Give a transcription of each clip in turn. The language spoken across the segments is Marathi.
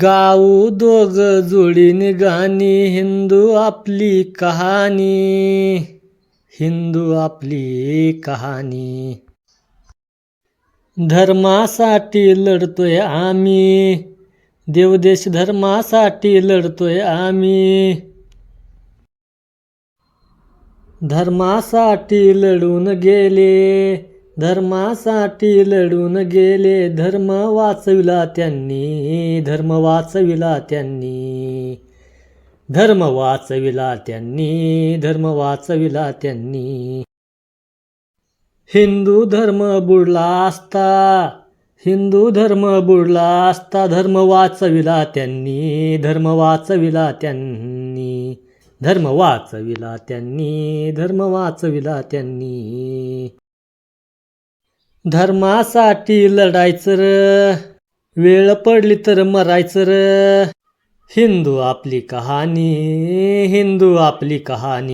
गाऊ दोघ जोडीने गाणी, हिंदू आपली कहाणी, हिंदू आपली कहाणी. धर्मासाठी लढतोय आम्ही, देवदेश धर्मासाठी लढतोय आम्ही. धर्मासाठी लढून गेले, धर्मासाठी लढून गेले. धर्म वाचविला त्यांनी, धर्म वाचविला त्यांनी, धर्म वाचविला त्यांनी, धर्म वाचविला त्यांनी. हिंदू धर्म बुडला असता, हिंदू धर्म बुडला असता. धर्म वाचविला त्यांनी, धर्म वाचविला त्यांनी, धर्म वाचविला त्यांनी, धर्म वाचविला त्यांनी. धर्मासाठी लढायचं र, वेळ पडली तर मरायचं र. हिंदू आपली कहाणी, हिंदू आपली कहाणी.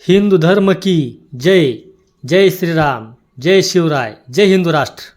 हिंदू धर्म की जय. जय श्रीराम, जय शिवराय, जय हिंदू राष्ट्र.